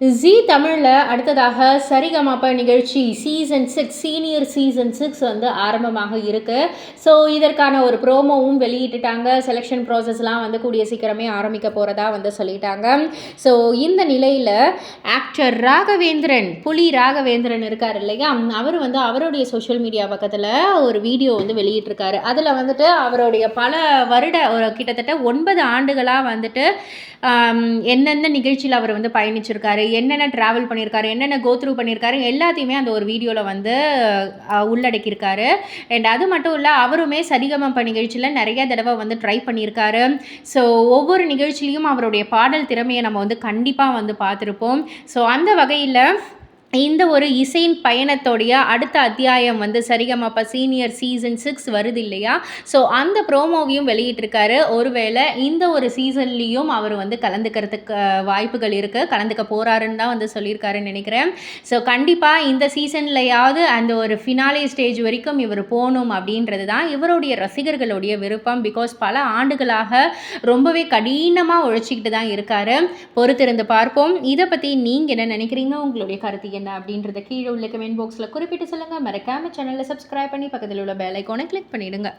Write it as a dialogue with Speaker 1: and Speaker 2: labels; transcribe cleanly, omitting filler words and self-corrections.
Speaker 1: ஜீ தமிழில் அடுத்ததாக சரிகமப நிகழ்ச்சி சீனியர் சீசன் 6 வந்து ஆரம்பமாக இருக்குது. ஸோ இதற்கான ஒரு ப்ரோமோவும் வெளியிட்டுட்டாங்க. செலெக்ஷன் ப்ராசஸ்லாம் வந்து கூடிய சீக்கிரமே ஆரம்பிக்க போகிறதா வந்து சொல்லிட்டாங்க. ஸோ இந்த நிலையில் ஆக்டர் ராகவேந்திரன், புலி ராகவேந்திரன் இருக்கார் இல்லையா, அவர் வந்து அவருடைய சோஷியல் மீடியா பக்கத்தில் ஒரு வீடியோ வந்து வெளியிட்டிருக்காரு. அதில் வந்துட்டு அவருடைய பல வருட கிட்டத்தட்ட 9 ஆண்டுகளாக வந்துட்டு என்னென்ன நிகழ்ச்சியில் அவர் வந்து பயணிச்சிருக்காரு, என்னென்ன ட்ராவல் பண்ணியிருக்காரு, என்னென்ன கோத்ரூ பண்ணியிருக்காரு, எல்லாத்தையுமே அந்த ஒரு வீடியோவில் வந்து உள்ளடக்கியிருக்காரு. அண்ட் அது மட்டும் இல்லை, அவருமே சரிகமப நிகழ்ச்சியில் நிறைய தடவை வந்து ட்ரை பண்ணியிருக்காரு. ஸோ ஒவ்வொரு நிகழ்ச்சியிலையும் அவருடைய பாடல் திறமையை நம்ம வந்து கண்டிப்பாக வந்து பார்த்துருப்போம். ஸோ அந்த வகையில் இந்த ஒரு இசையின் பயணத்தோடைய அடுத்த அத்தியாயம் வந்து சரிகமப சீனியர் சீசன் 6 வருது இல்லையா, ஸோ அந்த ப்ரோமோவையும் வெளியிட்டிருக்காரு. ஒருவேளை இந்த ஒரு சீசன்லேயும் அவர் வந்து கலந்துக்கிறதுக்கு வாய்ப்புகள் இருக்குது, கலந்துக்க போகிறாருன்னு தான் வந்து சொல்லியிருக்காருன்னு நினைக்கிறேன். ஸோ கண்டிப்பாக இந்த சீசன்லையாவது அந்த ஒரு ஃபினாலே ஸ்டேஜ் வரைக்கும் இவர் போகணும் அப்படின்றது தான் இவருடைய ரசிகர்களுடைய விருப்பம். பிகாஸ் பல ஆண்டுகளாக ரொம்பவே கடினமாக உழைச்சிக்கிட்டு தான் இருக்கார். பொறுத்திருந்து பார்ப்போம். இதை பற்றி நீங்கள் என்ன நினைக்கிறீங்க, உங்களுடைய கருத்து என்ன அப்படின்றத கீழே உள்ள கமெண்ட் பாக்ஸில் குறிப்பிட்டு சொல்லுங்கள். மறக்காம சேனலை சப்ஸ்கிரைப் பண்ணி பக்கத்தில் உள்ள பெல் ஐகானை கிளிக் பண்ணிடுங்க.